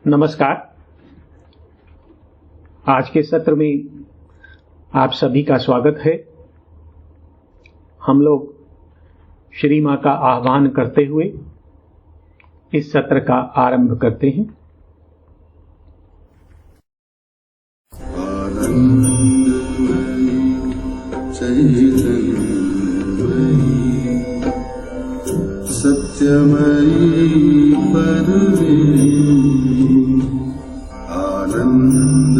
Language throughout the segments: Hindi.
नमस्कार। आज के सत्र में आप सभी का स्वागत है। हम लोग श्री मां का आह्वान करते हुए इस सत्र का आरंभ करते हैं। सत्यमयी परमे आनंदमयी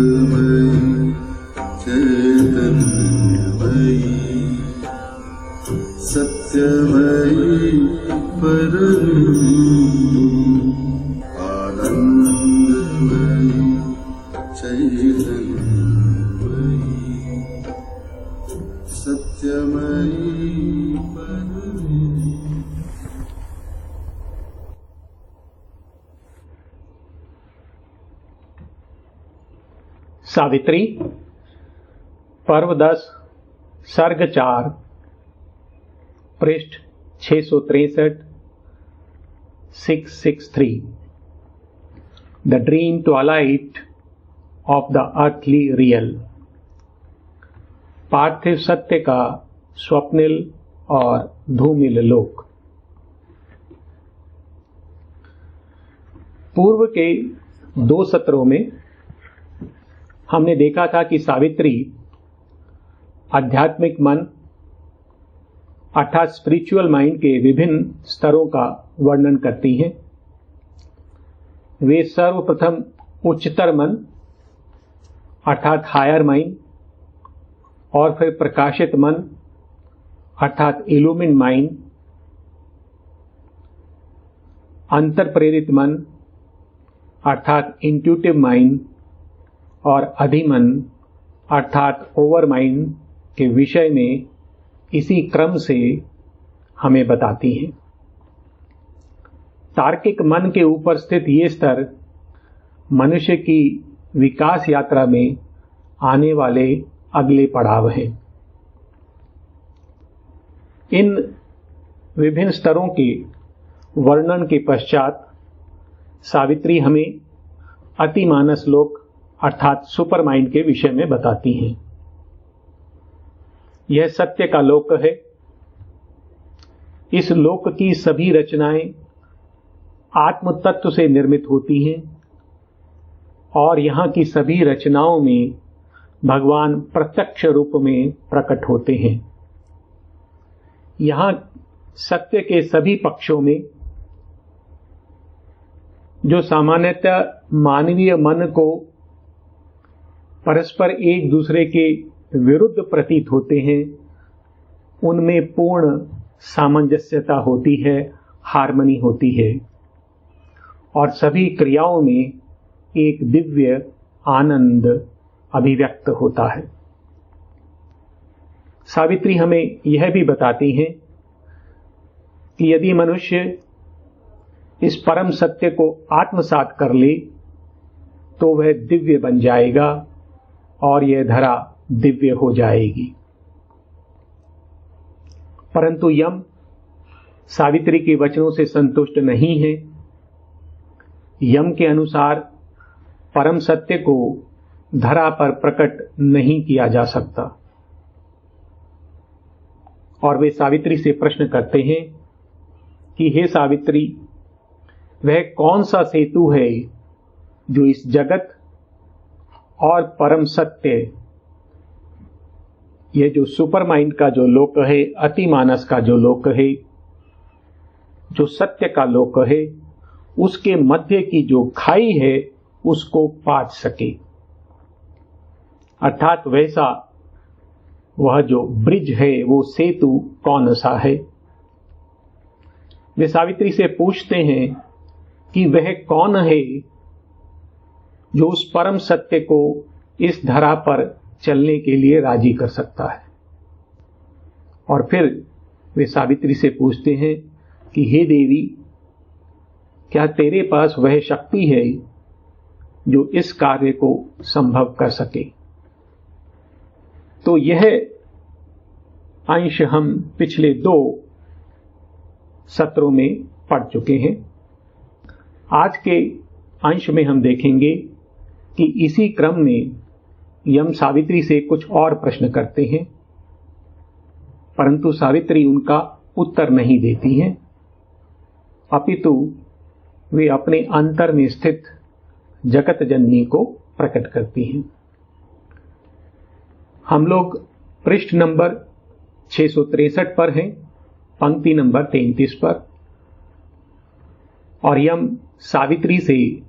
चैतन्यमयी सत्यमयी परमे आनंदमयी चैतन्यमयी सत्यमयी परमे। सावित्री, पर्व 10, सर्ग 4, पृष्ठ 663, 663। The dream twilight of the earthly real. पार्थिव सत्य का स्वप्निल और धूमिल लोक। पूर्व के 2 सत्रों में हमने देखा था कि सावित्री आध्यात्मिक मन अर्थात स्पिरिचुअल माइंड के विभिन्न स्तरों का वर्णन करती हैं। वे सर्वप्रथम उच्चतर मन अर्थात हायर माइंड, और फिर प्रकाशित मन अर्थात इल्यूमिन्ड माइंड, अंतर प्रेरित मन अर्थात इंट्यूटिव माइंड और अधिमन अर्थात ओवर माइंड के विषय में इसी क्रम से हमें बताती हैं। तार्किक मन के ऊपर स्थित ये स्तर मनुष्य की विकास यात्रा में आने वाले अगले पड़ाव हैं। इन विभिन्न स्तरों के वर्णन के पश्चात सावित्री हमें अतिमानस लोक अर्थात सुपर माइंड के विषय में बताती हैं। यह सत्य का लोक है। इस लोक की सभी रचनाएं आत्म तत्व से निर्मित होती हैं और यहां की सभी रचनाओं में भगवान प्रत्यक्ष रूप में प्रकट होते हैं। यहां सत्य के सभी पक्षों में जो सामान्यतः मानवीय मन को परस्पर एक दूसरे के विरुद्ध प्रतीत होते हैं, उनमें पूर्ण सामंजस्यता होती है, हार्मनी होती है और सभी क्रियाओं में एक दिव्य आनंद अभिव्यक्त होता है। सावित्री हमें यह भी बताती हैं कि यदि मनुष्य इस परम सत्य को आत्मसात कर ले तो वह दिव्य बन जाएगा और यह धरा दिव्य हो जाएगी। परंतु यम सावित्री के वचनों से संतुष्ट नहीं है। यम के अनुसार परम सत्य को धरा पर प्रकट नहीं किया जा सकता और वे सावित्री से प्रश्न करते हैं कि हे सावित्री, वह कौन सा सेतु है जो इस जगत और परम सत्य, यह जो सुपर माइंड का जो लोक है, अतिमानस का जो लोक है, जो सत्य का लोक है, उसके मध्य की जो खाई है उसको पाट सके। अर्थात वैसा वह जो ब्रिज है, वो सेतु कौन सा है। वे सावित्री से पूछते हैं कि वह कौन है जो उस परम सत्य को इस धरा पर चलने के लिए राजी कर सकता है। और फिर वे सावित्री से पूछते हैं कि हे देवी, क्या तेरे पास वह शक्ति है जो इस कार्य को संभव कर सके। तो यह अंश हम पिछले 2 सत्रों में पढ़ चुके हैं। आज के अंश में हम देखेंगे कि इसी क्रम में यम सावित्री से कुछ और प्रश्न करते हैं, परंतु सावित्री उनका उत्तर नहीं देती हैं, अपितु वे अपने अंतर में स्थित जगत जननी को प्रकट करती हैं। हम लोग पृष्ठ नंबर 663 पर हैं, पंक्ति नंबर 33 पर, और यम सावित्री से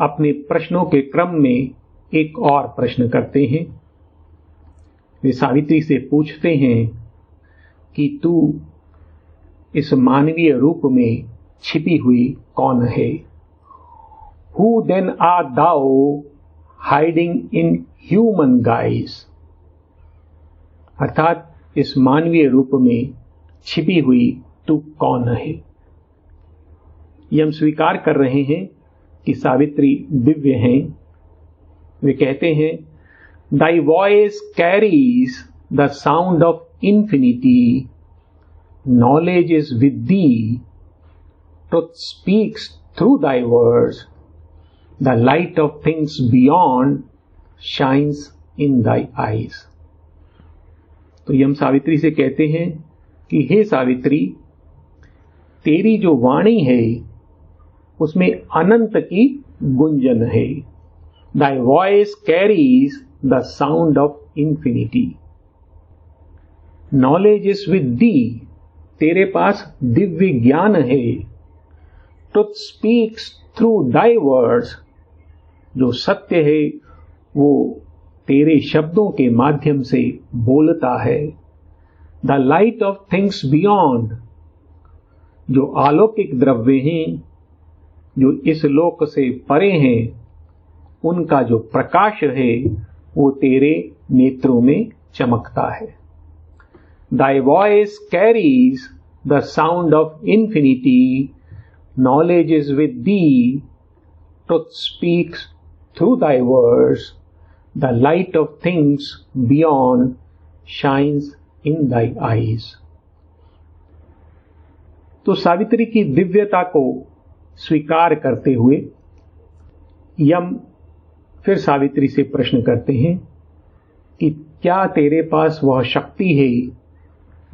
अपने प्रश्नों के क्रम में एक और प्रश्न करते हैं। वे सावित्री से पूछते हैं कि तू इस मानवीय रूप में छिपी हुई कौन है? Who then art thou hiding in human guise? अर्थात इस मानवीय रूप में छिपी हुई तू कौन है? यम स्वीकार कर रहे हैं कि सावित्री दिव्य हैं। वे कहते हैं, Thy voice carries the sound of infinity. Knowledge is with thee. Truth speaks through thy words. The light of things beyond shines in thy eyes. तो यम सावित्री से कहते हैं कि हे सावित्री, तेरी जो वाणी है उसमें अनंत की गुंजन है। Thy voice carries the sound of infinity. Knowledge is with thee. तेरे पास दिव्य ज्ञान है। Truth speaks through thy words. जो सत्य है वो तेरे शब्दों के माध्यम से बोलता है। The light of things beyond. जो अलौकिक द्रव्य हैं, जो इस लोक से परे हैं, उनका जो प्रकाश है वो तेरे नेत्रों में चमकता है। Thy voice carries the sound of infinity. Knowledge is with thee. Truth speaks through thy words. The light of things beyond shines in thy eyes. तो सावित्री की दिव्यता को स्वीकार करते हुए यम फिर सावित्री से प्रश्न करते हैं कि क्या तेरे पास वह शक्ति है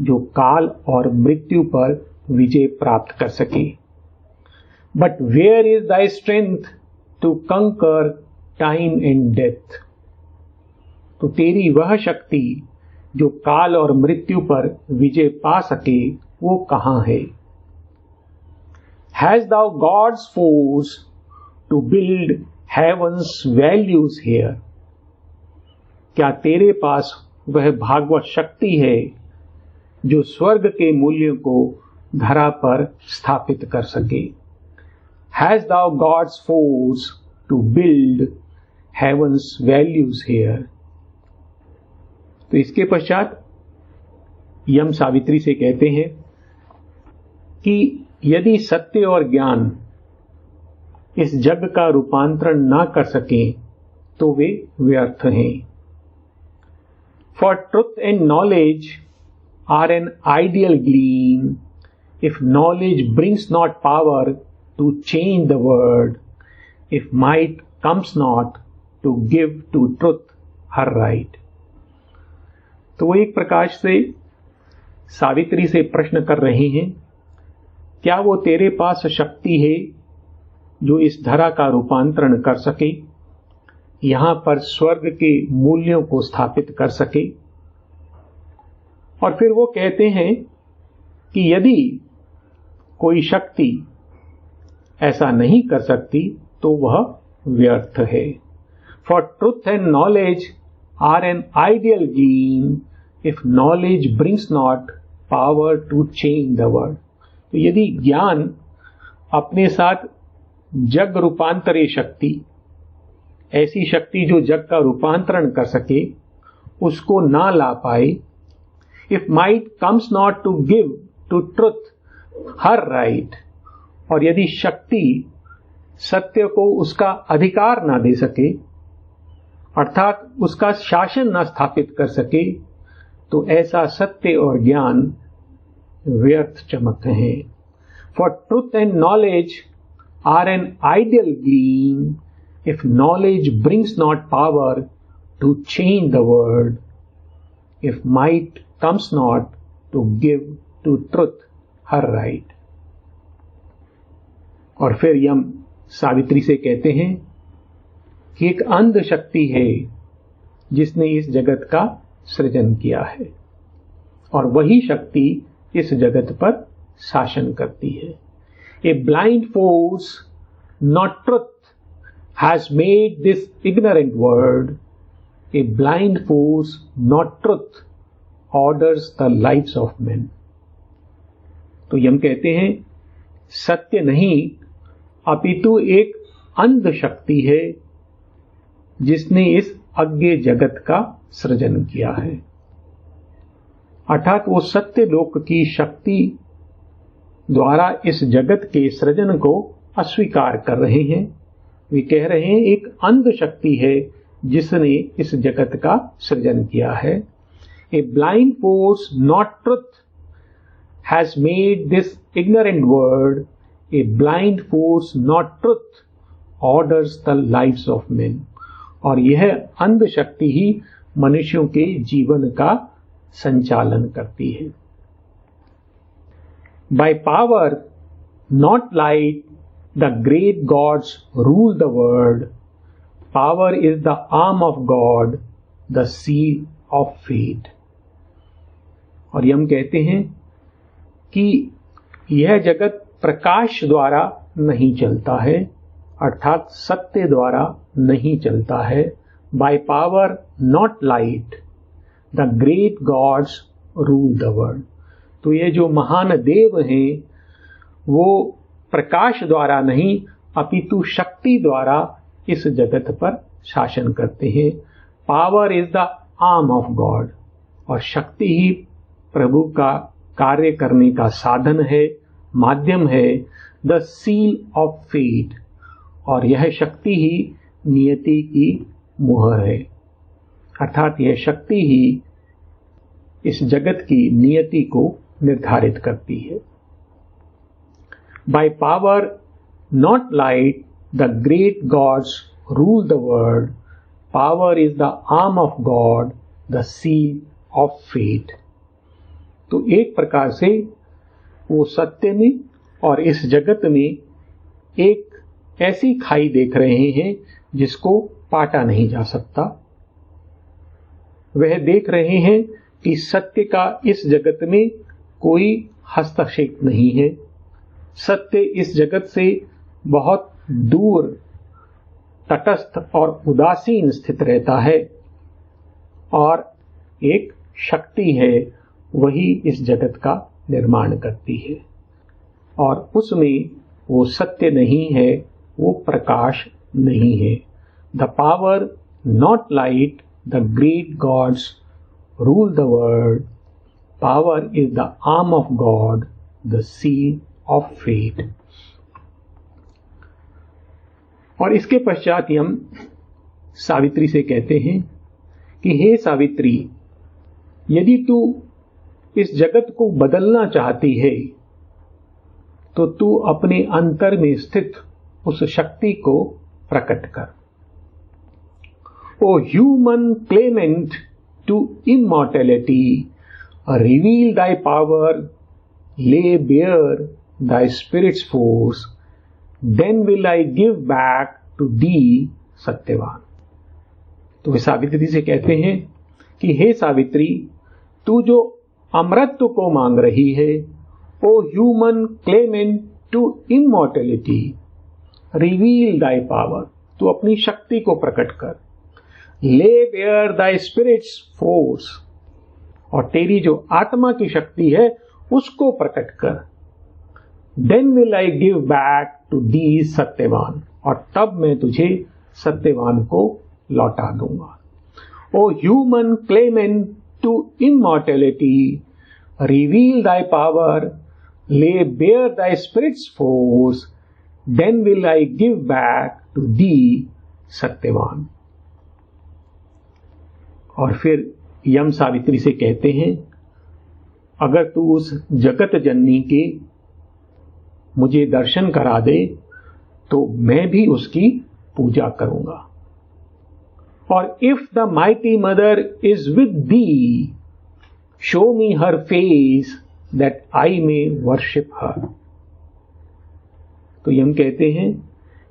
जो काल और मृत्यु पर विजय प्राप्त कर सके? But where is thy strength to conquer time and death? तो तेरी वह शक्ति जो काल और मृत्यु पर विजय पा सके वो कहां है? Hast thou God's force to build heaven's values here? क्या तेरे पास वह भागवत शक्ति है जो स्वर्ग के मूल्यों को धरा पर स्थापित कर सके? Hast thou God's force to build heaven's values here? तो इसके पश्चात यम सावित्री से कहते हैं कि यदि सत्य और ज्ञान इस जग का रूपांतरण ना कर सकें तो वे व्यर्थ हैं। For truth and knowledge are an ideal gleam. If knowledge brings not power to change the world, if might comes not to give to truth her right. तो वो एक प्रकार से सावित्री से प्रश्न कर रहे हैं, क्या वो तेरे पास शक्ति है जो इस धरा का रूपांतरण कर सके, यहां पर स्वर्ग के मूल्यों को स्थापित कर सके? और फिर वो कहते हैं कि यदि कोई शक्ति ऐसा नहीं कर सकती तो वह व्यर्थ है। For truth and knowledge are an ideal gleam if knowledge brings not power to change the world. तो यदि ज्ञान अपने साथ जग रूपांतरी शक्ति, ऐसी शक्ति जो जग का रूपांतरण कर सके, उसको ना ला पाए, if might comes not to give to truth her right, और यदि शक्ति सत्य को उसका अधिकार ना दे सके, अर्थात उसका शासन ना स्थापित कर सके, तो ऐसा सत्य और ज्ञान व्यर्थ चमकते हैं। For truth and knowledge are an ideal gleam if knowledge brings not power to change the world, if might comes not to give to truth her right. और फिर यम सावित्री से कहते हैं कि एक अंध शक्ति है जिसने इस जगत का सृजन किया है और वही शक्ति इस जगत पर शासन करती है. A blind force not truth has made this ignorant world. A blind force not truth orders the lives of main. तो यम कहते हैं सत्य नहीं अपितु एक अंध शक्ति है जिसने इस अज्ञे जगत का सृजन किया है. अर्थात वो सत्य लोक की शक्ति द्वारा इस जगत के सृजन को अस्वीकार कर रहे हैं. वे कह रहे हैं एक अंध शक्ति है जिसने इस जगत का सृजन किया है. A blind force not truth has made this ignorant world. A blind force not truth orders the lives of main. और यह अंध शक्ति ही मनुष्यों के जीवन का संचालन करती है. By power not light the great gods rule the world. Power is the arm of God, the seal of fate. और हम कहते हैं कि यह जगत प्रकाश द्वारा नहीं चलता है, अर्थात सत्य द्वारा नहीं चलता है. By power not light the great gods rule the world. तो ये जो महान देव हैं वो प्रकाश द्वारा नहीं अपितु शक्ति द्वारा इस जगत पर शासन करते हैं. Power is the arm of God. और शक्ति ही प्रभु का कार्य करने का साधन है, माध्यम है. The seal of fate. और यह शक्ति ही नियति की मुहर है, अर्थात यह शक्ति ही इस जगत की नियति को निर्धारित करती है. By power not light the great gods rule the world. Power is the arm of God, the seal of fate. तो एक प्रकार से वो सत्य में और इस जगत में एक ऐसी खाई देख रहे हैं जिसको पाटा नहीं जा सकता. वह देख रहे हैं कि सत्य का इस जगत में कोई हस्तक्षेप नहीं है. सत्य इस जगत से बहुत दूर, तटस्थ और उदासीन स्थित रहता है और एक शक्ति है वही इस जगत का निर्माण करती है. और उसमें वो सत्य नहीं है, वो प्रकाश नहीं है. The power not light the great gods rule the world. Power is the arm of God, the seal of fate. और इसके पश्चात हम सावित्री से कहते हैं कि हे सावित्री, यदि तू इस जगत को बदलना चाहती है तो तू अपने अंतर में स्थित उस शक्ति को प्रकट कर. O human Clement to immortality, reveal thy power, lay bare thy spirit's force, then will I give back to दी सत्यवान. तो वे सावित्री से कहते हैं कि हे सावित्री, तू जो अमरत्व को मांग रही है, O human Clement to immortality, reveal thy power, तू अपनी शक्ति को प्रकट कर. ले बेयर दाई स्पिरिट्स फोर्स, और तेरी जो आत्मा की शक्ति है उसको प्रकट कर. Then will I give back to दी सत्यवान, और तब मैं तुझे सत्यवान को लौटा दूंगा. O human Clement to immortality, reveal thy power, lay bare thy spirit's force, then will I give back to thee Satyavan. और फिर यम सावित्री से कहते हैं, अगर तू उस जगत जननी के मुझे दर्शन करा दे तो मैं भी उसकी पूजा करूंगा। और if the mighty mother is with thee, show me her face that I may worship हर। तो ये हम कहते हैं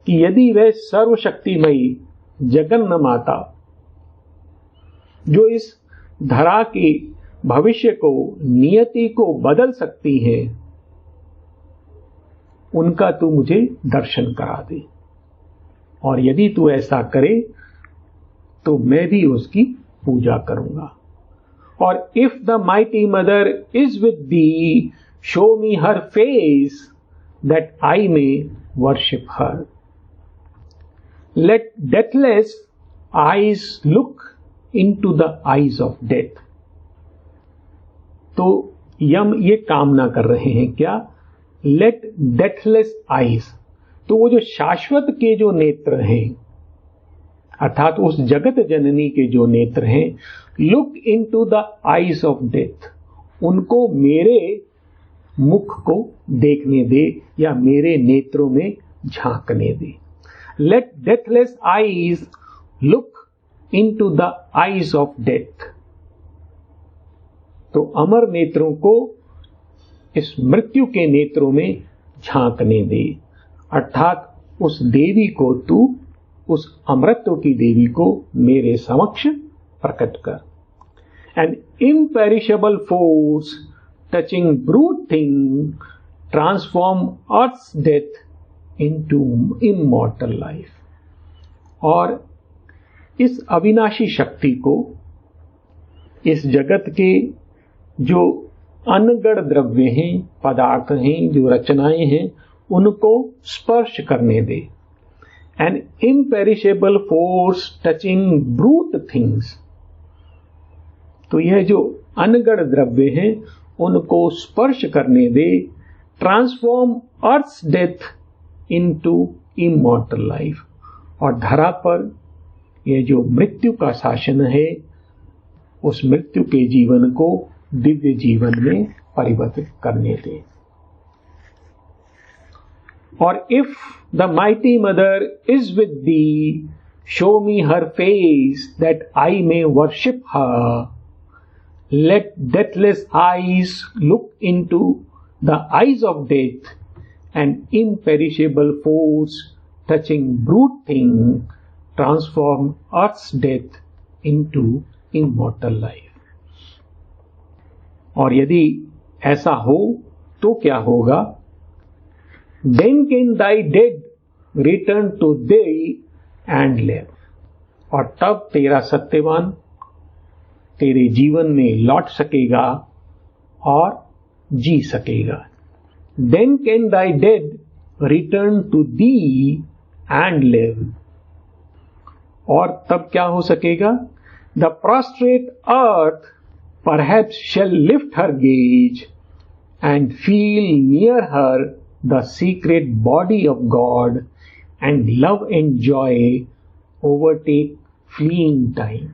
कि यदि वह सर्वशक्तिमयी जगन्नाथ माता, जो इस धरा के भविष्य को, नियति को बदल सकती है, उनका तू मुझे दर्शन करा दे। और यदि तू ऐसा करे तो मैं भी उसकी पूजा करूंगा। और if the mighty mother is with thee, show me her face that I may worship her. Let deathless eyes look into the eyes of death. तो यम ये कामना कर रहे हैं क्या? लेट डेथलेस आईज, तो वो जो शाश्वत के जो नेत्र हैं, अर्थात उस जगत जननी के जो नेत्र हैं, look into the eyes of death, उनको मेरे मुख को देखने दे या मेरे नेत्रों में झांकने दे। Let deathless eyes look into the eyes of death. तो अमर नेत्रों को इस मृत्यु के नेत्रों में झांकने दे, अर्थात उस देवी को तू, उस अमृतत्व की देवी को मेरे समक्ष प्रकट कर। An imperishable force touching brute thing transform earth's death into immortal life. और इस अविनाशी शक्ति को, इस जगत के जो अनगढ़ द्रव्य हैं, पदार्थ हैं, जो रचनाएं हैं, उनको स्पर्श करने दे। An imperishable force touching brute things, तो यह जो अनगढ़ द्रव्य हैं उनको स्पर्श करने दे। Transform earth's death into immortal life, और धरा पर यह जो मृत्यु का शासन है, उस मृत्यु के जीवन को दिव्य जीवन में परिवर्तित करने दे। और if the mighty mother is with thee, show me her face that I may worship her. Let deathless eyes look into the eyes of death, an imperishable force touching brute thing transform earth's death into immortal life. और यदि ऐसा हो तो क्या होगा? Then can thy dead return to thee and live। और तब तेरा सत्यवान तेरे जीवन में लौट सकेगा और जी सकेगा। Then can thy dead return to thee and live। और तब क्या हो सकेगा? The prostrate earth perhaps shall lift her gaze and feel near her the secret body of God, and love and joy overtake fleeing time।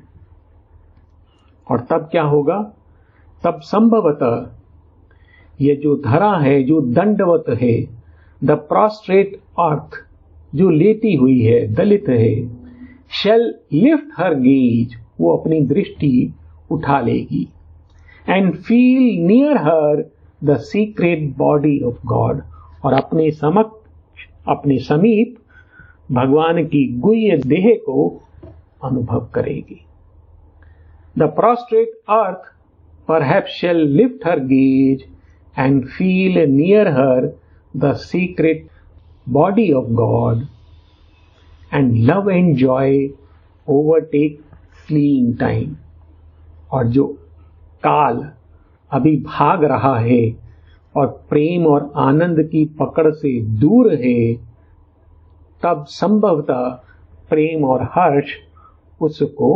और तब क्या होगा? तब संभवतः ये जो धरा है, जो दंडवत है, द prostrate अर्थ, जो लेटी हुई है, दलित है, shall lift her gaze, वो अपनी दृष्टि उठा लेगी, and feel near her the secret body of God, और अपने समक्ष, अपने समीप भगवान की गुह्य देह को अनुभव करेगी। The prostrate earth perhaps shall lift her gaze and feel near her the secret body of God, and love and joy overtake fleeing time। और जो काल अभी भाग रहा है और प्रेम और आनंद की पकड़ से दूर है, तब संभवतः प्रेम और हर्ष उसको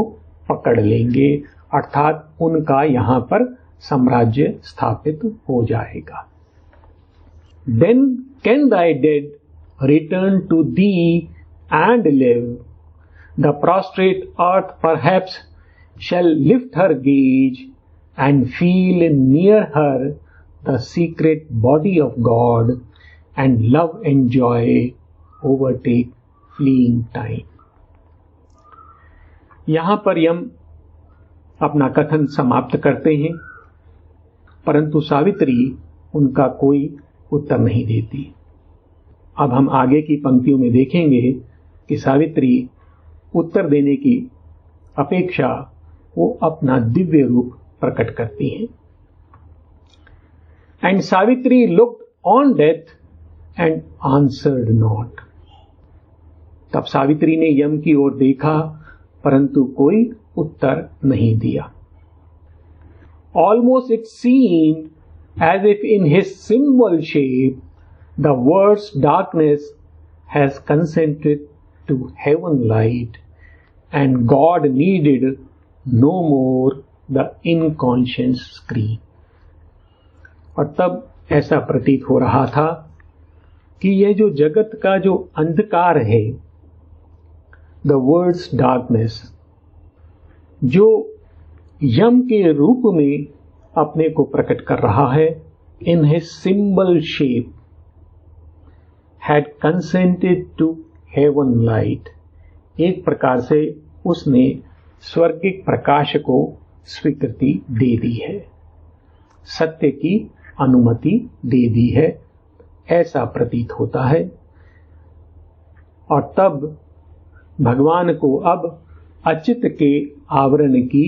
पकड़ लेंगे, अर्थात उनका यहां पर साम्राज्य स्थापित हो जाएगा। Then can thy dead return to thee and live? The prostrate earth perhaps shall lift her gaze and feel near her the secret body of God, and love and joy overtake fleeing time. यहां पर यम अपना कथन समाप्त करते हैं, परंतु सावित्री उनका कोई उत्तर नहीं देती। अब हम आगे की पंक्तियों में देखेंगे कि सावित्री उत्तर देने की अपेक्षा वो अपना दिव्य रूप प्रकट करती हैं। And Savitri looked on death and answered not. तब सावित्री ने यम की ओर देखा, परंतु कोई उत्तर नहीं दिया। Almost it seemed as if in his symbol shape the world's darkness has consented to heaven light and God needed no more the inconscious scream. और तब ऐसा प्रतीत हो रहा था कि यह जो जगत का जो अंधकार है, द वर्ल्ड्स डार्कनेस, जो यम के रूप में अपने को प्रकट कर रहा है, in his symbol shape had consented to heaven light, एक प्रकार से उसने स्वर्गिक प्रकाश को स्वीकृति दे दी है, सत्य की अनुमति दे दी है, ऐसा प्रतीत होता है। और तब भगवान को अब अचित के आवरण की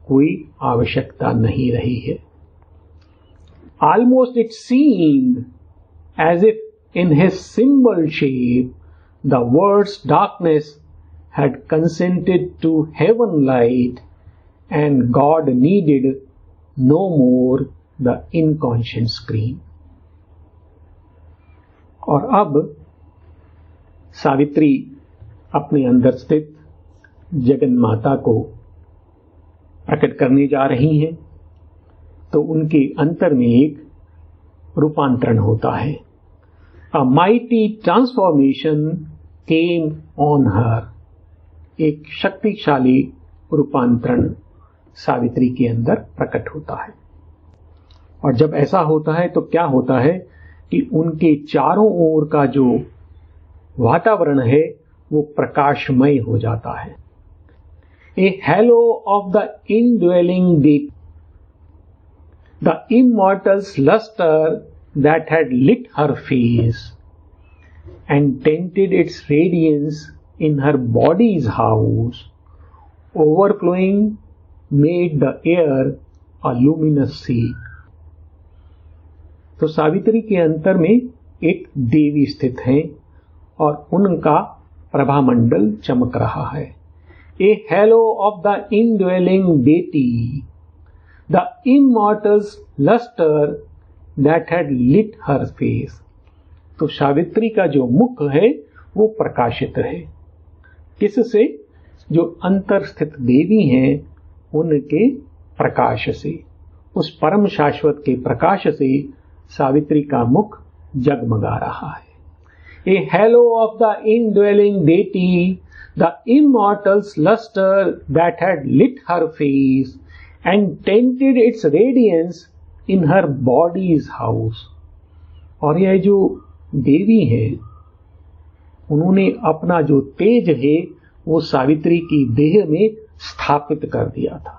कोई आवश्यकता नहीं रही है। Almost it seemed as if in his symbol shape the world's darkness had consented to heaven light and God needed no more the inconscient scream. और अब सावित्री अपने अंदर स्थित जगन माता को प्रकट करने जा रही हैं, तो उनके अंतर में एक रूपांतरण होता है। A mighty transformation came on her. एक शक्तिशाली रूपांतरण सावित्री के अंदर प्रकट होता है। और जब ऐसा होता है तो क्या होता है कि उनके चारों ओर का जो वातावरण है वो प्रकाशमय हो जाता है। A halo of the indwelling deep, the immortal's luster that had lit her face and tinted its radiance in her body's house, overflowing, made the air a luminous sea. तो सावित्री के अंतर में एक देवी स्थित है और उनका प्रभामंडल चमक रहा है। A halo of the indwelling deity, the immortal's luster that had lit her face. तो सावित्री का जो मुख है वो प्रकाशित है, किससे? जो अंतर स्थित देवी हैं उनके प्रकाश से, उस परम शाश्वत के प्रकाश से सावित्री का मुख जगमगा रहा है। A halo of the indwelling deity, the immortal's luster that had lit her face and tinted its radiance in her body's house. और यह जो देवी है, उन्होंने अपना जो तेज है वो सावित्री की देह में स्थापित कर दिया था।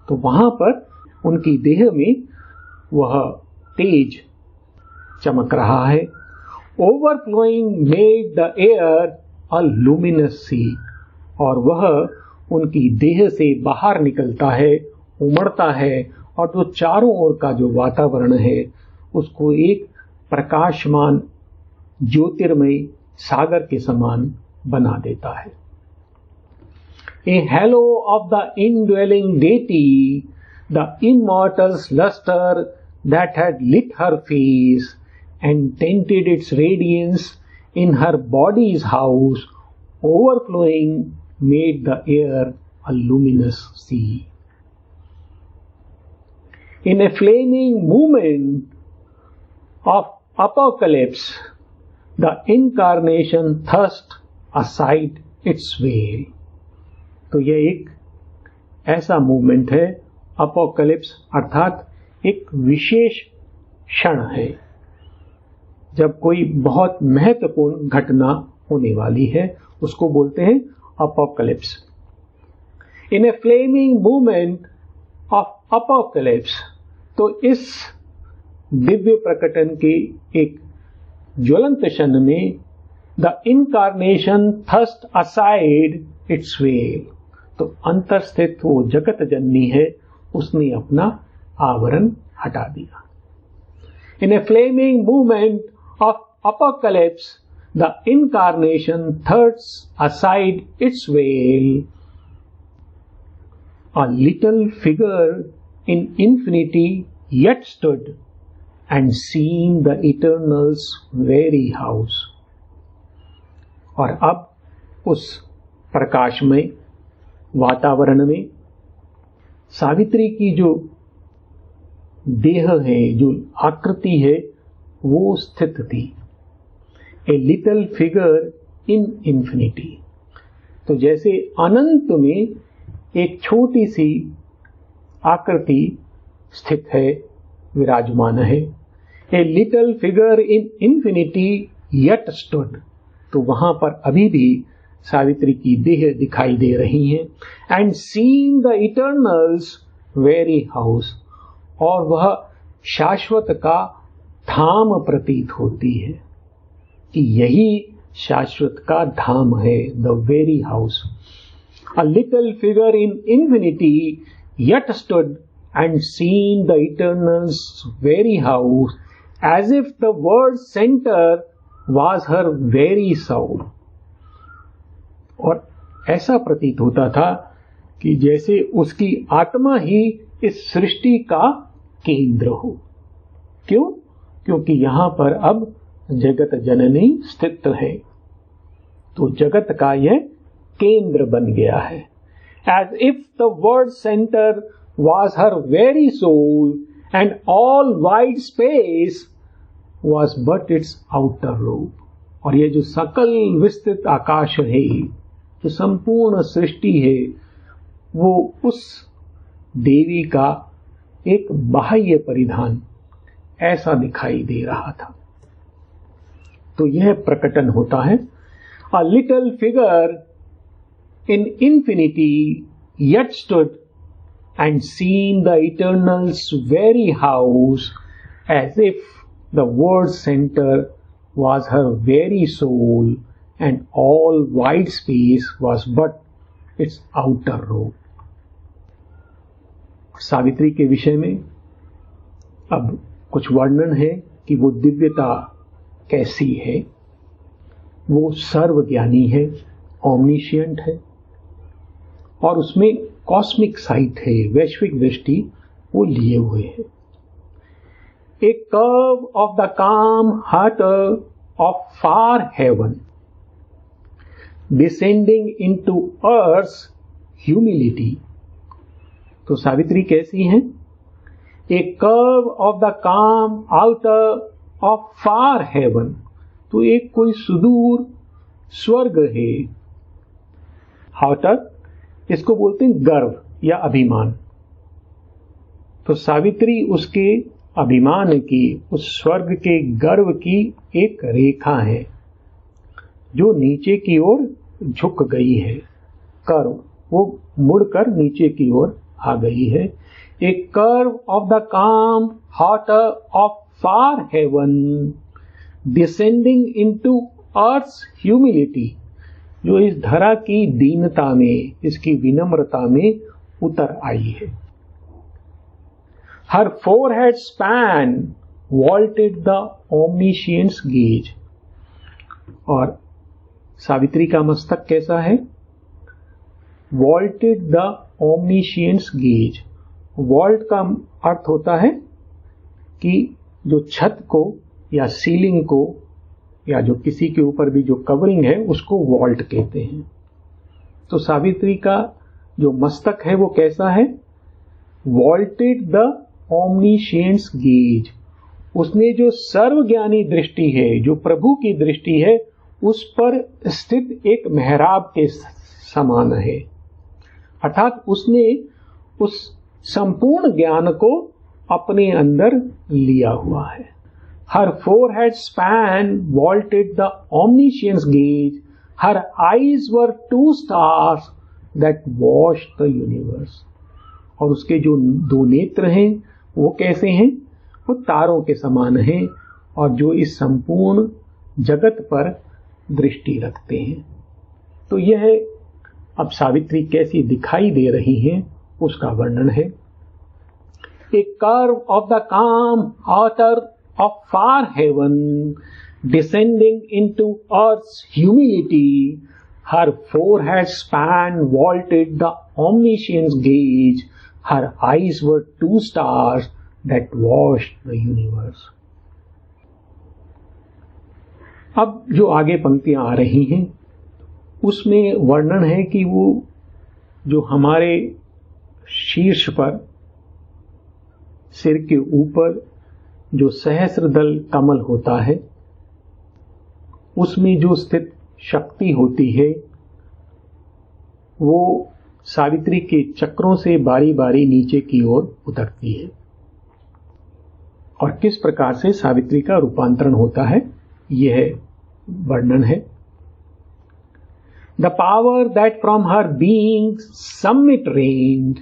तो वहां पर उनकी देह में वह तेज चमक रहा है। Overflowing made the air a luminous sea, और वह उनकी देह से बाहर निकलता है, उमड़ता है और जो चारों ओर का जो वातावरण है उसको एक प्रकाशमान ज्योतिर्मय सागर के समान बना देता है। A halo of the indwelling deity, the immortal's luster that had lit her face and tinted its radiance in her body's house, overflowing, made the air a luminous sea. In a flaming movement of apocalypse, the incarnation thrust aside its veil. तो यह एक ऐसा मूवमेंट है, अपोकलिप्स अर्थात एक विशेष क्षण है जब कोई बहुत महत्वपूर्ण घटना होने वाली है, उसको बोलते हैं apocalypse. In a flaming movement of apocalypse, तो इस दिव्य प्रकटन के एक ज्वलंत क्षण में the incarnation thrust aside its veil, तो अंतर स्थित वो जगत जननी है, उसने अपना आवरण हटा दिया। In a flaming movement of apocalypse the incarnation thrust aside its veil, a little figure in infinity yet stood and seen the Eternal's very house। और अब उस प्रकाशमय वातावरण में सावित्री की जो देह है, जो आकृति है, वो स्थित थी। A little figure in infinity, तो जैसे अनंत में एक छोटी सी आकृति स्थित है, विराजमान है। A little figure in infinity yet stood, तो वहां पर अभी भी सावित्री की देह दिखाई दे रही है। And seeing the eternal's very house, और वह शाश्वत का धाम प्रतीत होती है कि यही शाश्वत का धाम है, the very house. A little figure in infinity yet stood and seen the Eternal's very house, as if the world's center was her very soul। और ऐसा प्रतीत होता था कि जैसे उसकी आत्मा ही इस सृष्टि का केंद्र हो। क्यों? क्योंकि यहां पर अब जगत जननी स्थित है, तो जगत का यह केंद्र बन गया है। As if the word center was her very soul and all wide space was but its outer robe। और ये जो सकल विस्तृत आकाश है, जो संपूर्ण सृष्टि है, वो उस देवी का एक बाह्य परिधान ऐसा दिखाई दे रहा था। तो यह प्रकटन होता है। A little figure in infinity yet stood and seen the Eternal's very house, as if the world's center was her very soul and all wide space was but its outer robe। Savitri के विषय में अब कुछ वर्णन है कि वो दिव्यता कैसी है। वो सर्वज्ञानी है, ओमनिशिएंट है, और उसमें कॉस्मिक साइट है, वैश्विक दृष्टि वो लिए हुए है। A curve of the calm heart of far heaven descending into earth humility, तो सावित्री कैसी है? A curve of the calm outer of far heaven, तो एक कोई सुदूर स्वर्ग है। हाउटर, इसको बोलते हैं गर्व या अभिमान। तो सावित्री उसके अभिमान की, उस स्वर्ग के गर्व की एक रेखा है जो नीचे की ओर झुक गई है। कर्व, वो मुड़कर नीचे की ओर आ गई है। A curve of the calm harder of far heaven descending into earth's humility, जो इस धरा की दीनता में, इसकी विनम्रता में उतर आई है। Her forehead span vaulted the omniscient's gaze, और सावित्री का मस्तक कैसा है? Vaulted the omniscient's gaze. Vault का अर्थ होता है कि जो छत को या सीलिंग को या जो किसी के ऊपर भी जो कवरिंग है उसको वॉल्ट कहते हैं। तो सावित्री का जो मस्तक है वो कैसा है? Vaulted the omniscient's gaze. उसने जो सर्वज्ञानी दृष्टि है, जो प्रभु की दृष्टि है, उस पर स्थित एक मेहराब के समान है। अर्थात उसने उस संपूर्ण ज्ञान को अपने अंदर लिया हुआ है। Her forehead span vaulted the omniscience gauge. Her eyes were two stars that washed the universe. और उसके जो दो नेत्र हैं वो कैसे हैं? वो तारों के समान हैं और जो इस संपूर्ण जगत पर दृष्टि रखते हैं। तो यह अब सावित्री कैसी दिखाई दे रही हैं उसका वर्णन है। A curve of the calm author of far heaven, descending into earth's humility, her forehead span vaulted the omniscience gauge, her eyes were two stars that washed the universe. अब जो आगे पंक्तियां आ रही हैं उसमें वर्णन है कि वो जो हमारे शीर्ष पर सिर के ऊपर जो सहस्रदल कमल होता है उसमें जो स्थित शक्ति होती है वो सावित्री के चक्रों से बारी बारी नीचे की ओर उतरती है और किस प्रकार से सावित्री का रूपांतरण होता है यह वर्णन है। The power that from her being's summit reigned,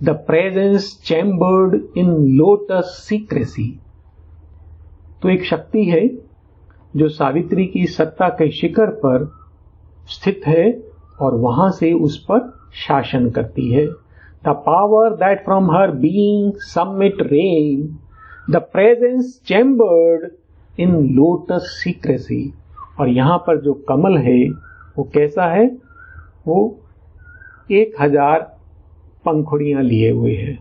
the presence chambered in lotus secrecy. तो एक शक्ति है जो सावित्री की सत्ता के शिखर पर स्थित है और वहां से उस पर शासन करती है। The power that from her being's summit reigned, the presence chambered in lotus secrecy. और यहां पर जो कमल है वो कैसा है? वो 1000 पंखुड़ियां लिए हुए है।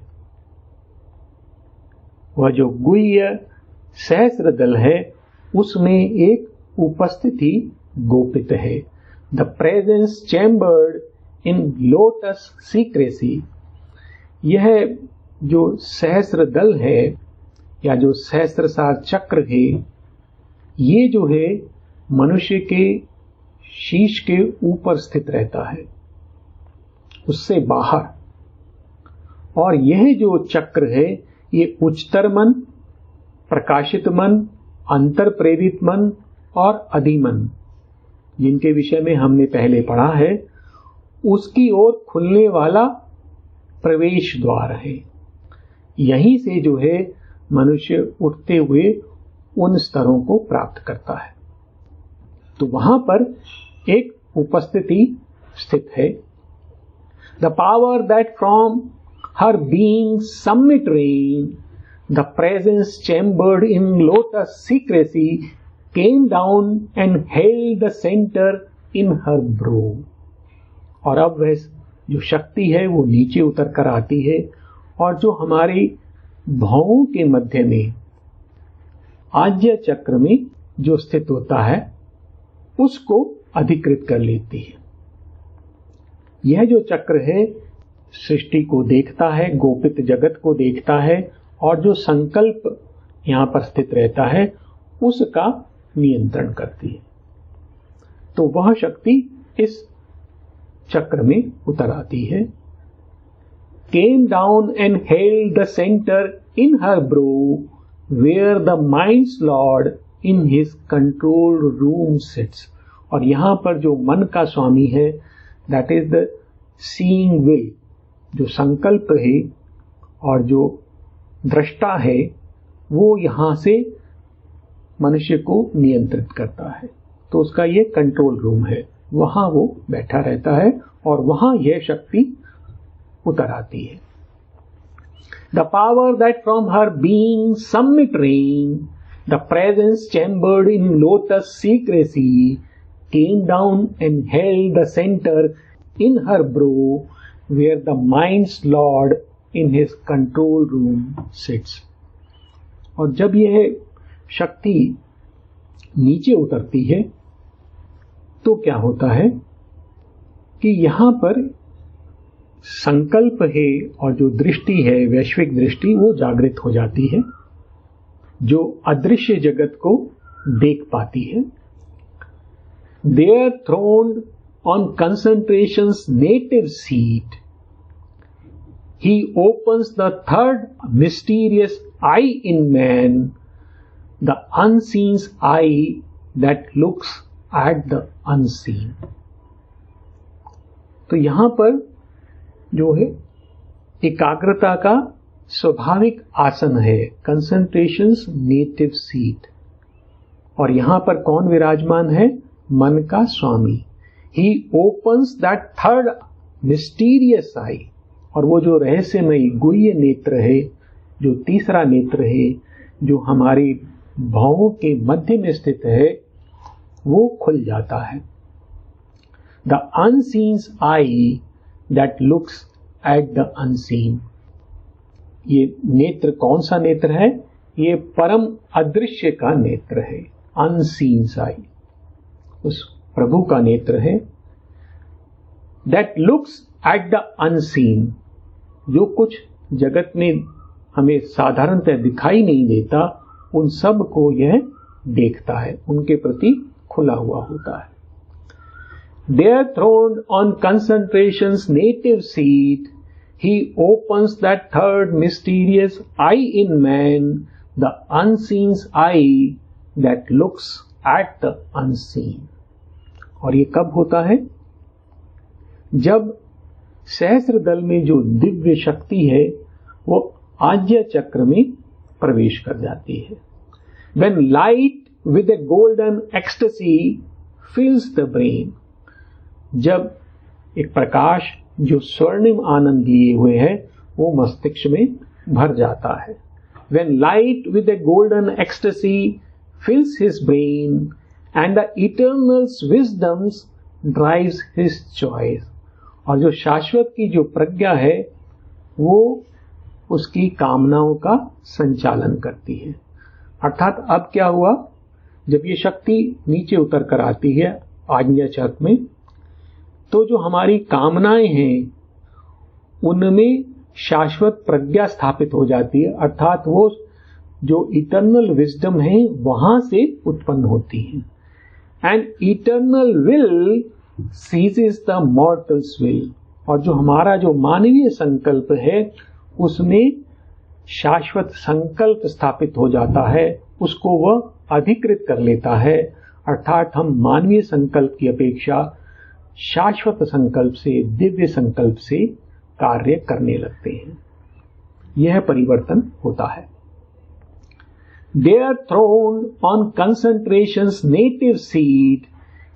वह जो गुह्य सहस्रदल है उसमें एक उपस्थिति गोपित है। The presence chambered in lotus secrecy. यह जो सहस्रदल है या जो सहस्रसार चक्र है ये जो है मनुष्य के शीश के ऊपर स्थित रहता है, उससे बाहर। और यह जो चक्र है ये उच्चतर मन, प्रकाशित मन, अंतर प्रेरित मन और अधिमन, जिनके विषय में हमने पहले पढ़ा है, उसकी ओर खुलने वाला प्रवेश द्वार है। यहीं से जो है मनुष्य उठते हुए उन स्तरों को प्राप्त करता है। तो वहां पर एक उपस्थिति स्थित है। The power that from her being summit rain, the presence chambered in lotus secrecy came down and held the centre in her bro. और अब वह जो शक्ति है वो नीचे उतर कर आती है और जो हमारी भौं के मध्य में आज्य चक्र में जो स्थित होता है उसको अधिकृत कर लेती है। यह जो चक्र है सृष्टि को देखता है, गोपित जगत को देखता है और जो संकल्प यहां पर स्थित रहता है उसका नियंत्रण करती है। तो वह शक्ति इस चक्र में उतर आती है। Came down and held the center in her brow, where the mind's lord in his control room sits. और यहां पर जो मन का स्वामी है, that is the seeing will, जो संकल्प है और जो दृष्टा है, वो यहां से मनुष्य को नियंत्रित करता है। तो उसका ये कंट्रोल रूम है, वहां वो बैठा रहता है और वहां यह शक्ति उतर आती है। The power that from her being summit reigned, the presence chambered in lotus secrecy, came down and held the center in her brow, where the mind's lord in his control room sits. और जब यह शक्ति नीचे उतरती है तो क्या होता है कि यहां पर संकल्प है और जो दृष्टि है, वैश्विक दृष्टि, वो जागृत हो जाती है, जो अदृश्य जगत को देख पाती है। There throned on concentration's native seat, he opens the third mysterious eye in man, the unseen I that looks at the unseen. तो यहां पर जो है एकाग्रता का स्वाभाविक आसन है, कंसंट्रेशंस नेटिव सीट। और यहां पर कौन विराजमान है? मन का स्वामी। He opens that third mysterious eye. और वो जो रहस्यमयी गुह्य नेत्र है, जो तीसरा नेत्र है, जो हमारी भावों के मध्य में स्थित है, वो खुल जाता है। The unseen I that looks at the unseen. ये नेत्र कौन सा नेत्र है? ये परम अदृश्य का नेत्र है, अनसीन आई, उस प्रभु का नेत्र है। That looks at the unseen, जो कुछ जगत में हमें साधारणतः दिखाई नहीं देता, उन सब को यह देखता है, उनके प्रति खुला हुआ होता है। There throned on concentration's native seat, he opens that third mysterious eye in man, the unseen eye that looks at the unseen. और ये कब होता है? जब सहस्त्रदल में जो दिव्य शक्ति है वो आज्ञा चक्र में प्रवेश कर जाती है। When light with a golden ecstasy fills the brain, जब एक प्रकाश जो स्वर्णिम आनंद लिए हुए है वो मस्तिष्क में भर जाता है। When light with a golden ecstasy fills his brain and the eternal wisdoms drives his choice, और जो शाश्वत की जो प्रज्ञा है वो उसकी कामनाओं का संचालन करती है। अर्थात अब क्या हुआ, जब ये शक्ति नीचे उतर कर आती है आज्ञा चक्र में, तो जो हमारी कामनाएं हैं उनमें शाश्वत प्रज्ञा स्थापित हो जाती है। अर्थात वो जो इटर्नल विजडम है वहां से उत्पन्न होती है। And eternal will seizes the mortal's will, और जो हमारा जो मानवीय संकल्प है उसमें शाश्वत संकल्प स्थापित हो जाता है, उसको वह अधिकृत कर लेता है। अर्थात हम मानवीय संकल्प की अपेक्षा शाश्वत संकल्प से, दिव्य संकल्प से कार्य करने लगते हैं। यह परिवर्तन होता है। There throned on concentration's native seat,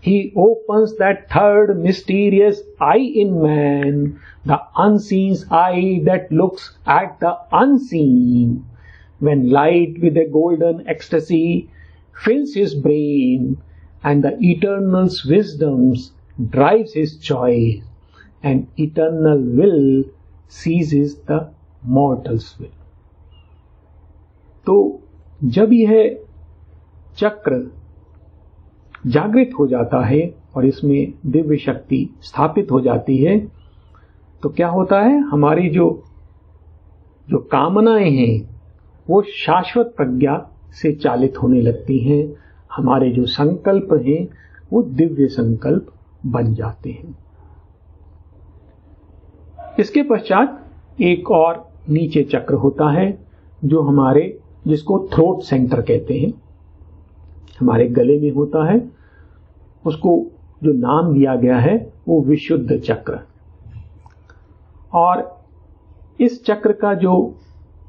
he opens that third mysterious eye in man, the unseen eye that looks at the unseen. When light with a golden ecstasy fills his brain and the eternal wisdoms drives his choice, and eternal will seizes the mortal's will. तो जब यह चक्र जागृत हो जाता है और इसमें दिव्य शक्ति स्थापित हो जाती है, तो क्या होता है, हमारी जो कामनाएं हैं वो शाश्वत प्रज्ञा से चालित होने लगती हैं। हमारे जो संकल्प हैं वो दिव्य संकल्प बन जाते हैं। इसके पश्चात एक और नीचे चक्र होता है जो जिसको थ्रोट सेंटर कहते हैं, हमारे गले में होता है। उसको जो नाम दिया गया है वो विशुद्ध चक्र। और इस चक्र का जो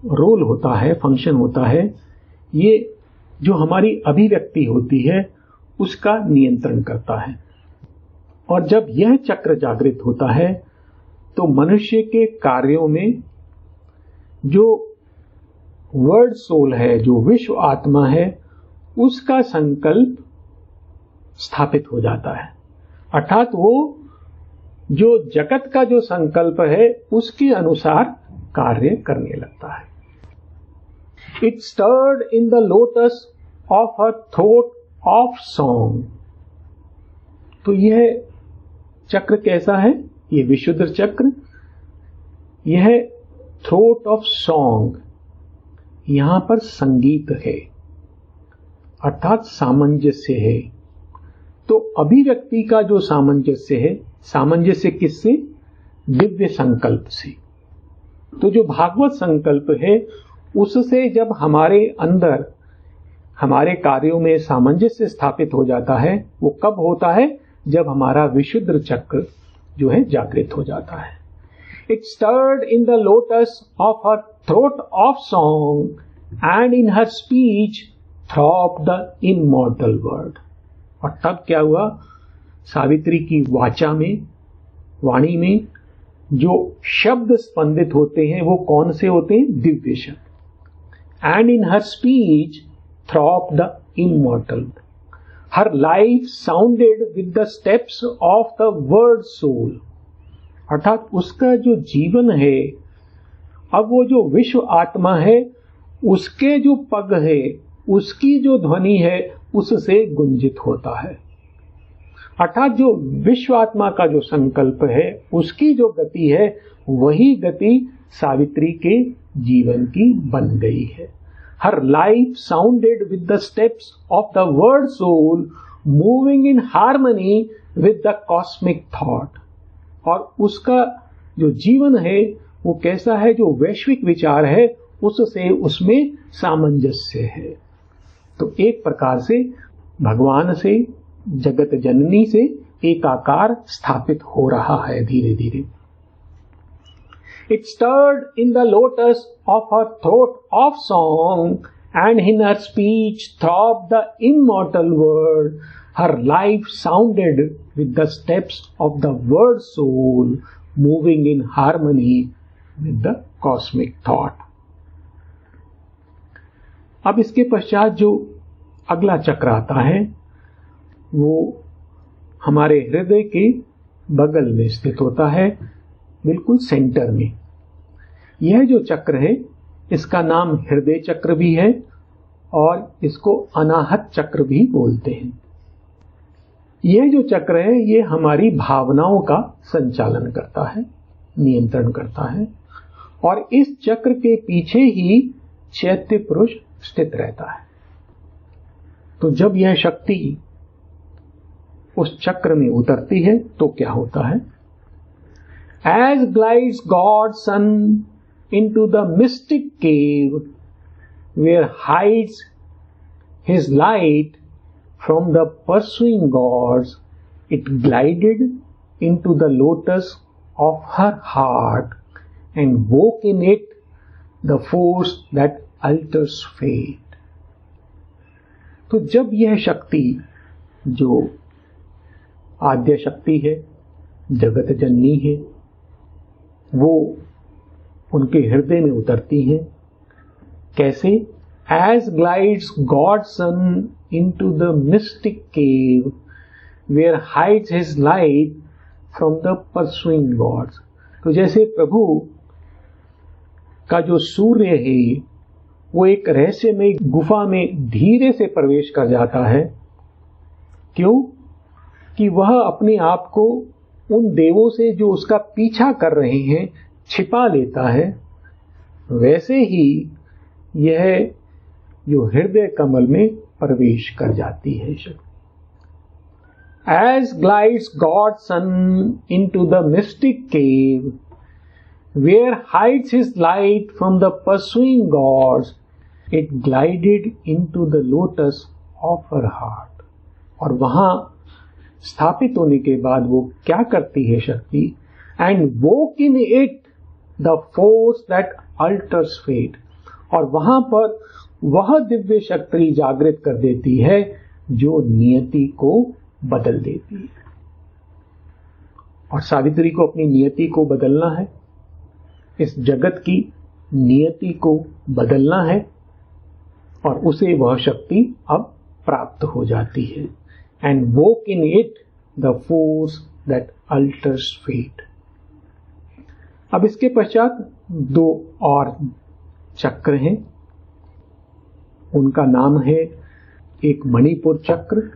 रोल होता है, फंक्शन होता है, ये जो हमारी अभिव्यक्ति होती है उसका नियंत्रण करता है। और जब यह चक्र जागृत होता है तो मनुष्य के कार्यों में जो वर्ड सोल है, जो विश्व आत्मा है, उसका संकल्प स्थापित हो जाता है। अर्थात वो जो जगत का जो संकल्प है उसके अनुसार कार्य करने लगता है। It stirred in the lotus of her throat of song. तो यह चक्र कैसा है? ये विशुद्ध चक्र, यह थ्रोट ऑफ सॉन्ग, यहां पर संगीत है, अर्थात सामंजस्य है। तो अभिव्यक्ति का जो सामंजस्य है, सामंजस्य किससे? दिव्य संकल्प से। तो जो भागवत संकल्प है उससे जब हमारे अंदर हमारे कार्यों में सामंजस्य स्थापित हो जाता है वो कब होता है? जब हमारा विशुद्ध चक्र जो है जागृत हो जाता है। It stirred in the lotus of her throat of song, and in her speech throbbed the immortal word. और तब क्या हुआ? सावित्री की वाणी में जो शब्द स्पंदित होते हैं वो कौन से होते हैं? दिव्य शब्द। And in her speech throbbed the immortal. Her life sounded with the steps of the word soul. अर्थात उसका जो जीवन है, अब वो जो विश्व आत्मा है उसके जो पग है, उसकी जो ध्वनि है उससे गुंजित होता है। अर्थात जो विश्व आत्मा का जो संकल्प है उसकी जो गति है वही गति सावित्री के जीवन की बन गई है। Her life sounded with the steps of the word soul, moving in harmony with the cosmic thought. और उसका जो जीवन है वो कैसा है? जो वैश्विक विचार है उससे उसमें सामंजस्य है। तो एक प्रकार से भगवान से, जगत जननी से एकाकार स्थापित हो रहा है धीरे धीरे। It stirred in the lotus of her throat of song, and in her speech throbbed the immortal word. Her life sounded with the steps of the word soul, moving in harmony with the cosmic thought. अब इसके पश्चात जो अगला चक्र आता है वो हमारे हृदय के बगल में स्थित होता है, बिल्कुल सेंटर में। यह जो चक्र है इसका नाम हृदय चक्र भी है और इसको अनाहत चक्र भी बोलते हैं। यह जो चक्र है ये हमारी भावनाओं का संचालन करता है, नियंत्रण करता है, और इस चक्र के पीछे ही चैत्य पुरुष स्थित रहता है। तो जब यह शक्ति उस चक्र में उतरती है तो क्या होता है? As glides God's son into the mystic cave where hides his light from the pursuing gods, it glided into the lotus of her heart and woke in it the force that alters fate. तो जब यह शक्ति जो आद्य शक्ति है, जगत जननी है, वो उनके हृदय में उतरती है। कैसे? As glides God's son into the mystic cave where hides his light from the pursuing gods. तो जैसे प्रभु का जो सूर्य है वो एक रहस्यमय गुफा में धीरे से प्रवेश कर जाता है। क्यों? कि वह अपने आप को उन देवों से जो उसका पीछा कर रहे हैं छिपा लेता है, वैसे ही यह जो हृदय कमल में प्रवेश कर जाती है। As glides God's son into the mystic cave where hides his light from the pursuing gods, it glided into the lotus of her heart. और वहां स्थापित होने के बाद वो क्या करती है शक्ति? And woke in it the force that alters fate. और वहां पर वह दिव्य शक्ति जागृत कर देती है जो नियति को बदल देती है। और सावित्री को अपनी नियति को बदलना है, इस जगत की नियति को बदलना है, और उसे वह शक्ति अब प्राप्त हो जाती है। And woke in it the force that alters fate. अब इसके पश्चात दो और चक्र हैं, उनका नाम है एक मणिपुर चक्र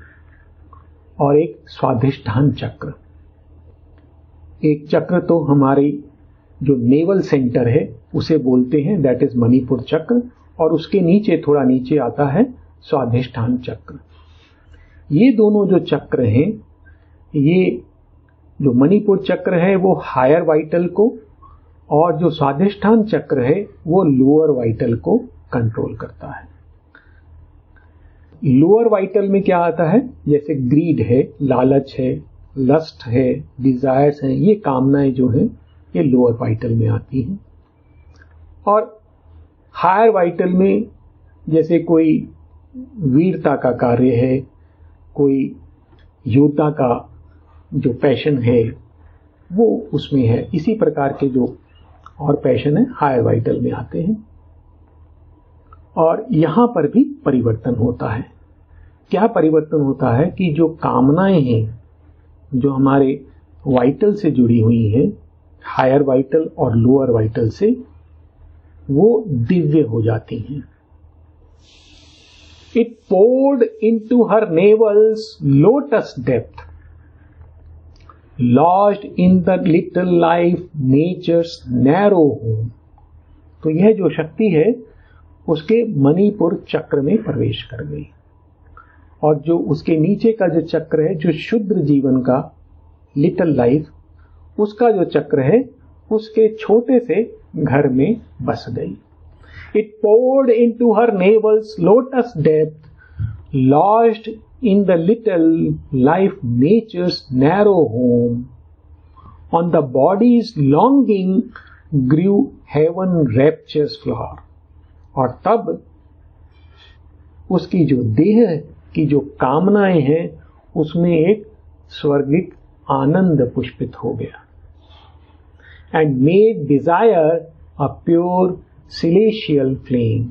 और एक स्वाधिष्ठान चक्र। एक चक्र तो हमारी जो नेवल सेंटर है उसे बोलते हैं, दैट इज मणिपुर चक्र, और उसके नीचे थोड़ा नीचे आता है स्वाधिष्ठान चक्र। ये दोनों जो चक्र हैं, ये जो मणिपुर चक्र है वो हायर वाइटल को, और जो स्वाधिष्ठान चक्र है वो लोअर वाइटल को कंट्रोल करता है। लोअर वाइटल में क्या आता है, जैसे ग्रीड है, लालच है, लस्ट है, डिजायर्स हैं, ये कामनाएं जो हैं ये लोअर वाइटल में आती हैं। और हायर वाइटल में जैसे कोई वीरता का कार्य है, कोई योद्धा का जो पैशन है वो उसमें है। इसी प्रकार के जो और पैशन है हायर वाइटल में आते हैं। और यहां पर भी परिवर्तन होता है। क्या परिवर्तन होता है कि जो कामनाएं हैं जो हमारे वाइटल से जुड़ी हुई हैं, हायर वाइटल और लोअर वाइटल से, वो दिव्य हो जाती हैं। It poured into her navel's lotus depth, lodged in the little life nature's narrow home। तो यह जो शक्ति है उसके मणिपुर चक्र में प्रवेश कर गई, और जो उसके नीचे का जो चक्र है, जो शुद्र जीवन का लिटिल लाइफ, उसका जो चक्र है उसके छोटे से घर में बस गई। It poured into her navel's lotus depth, lodged in the little life nature's narrow home. On the body's longing grew heaven rapture's flower। और तब उसकी जो देह की जो कामनाएं हैं उसमें एक स्वर्गिक आनंद पुष्पित हो गया। And made desire a pure celestial flame,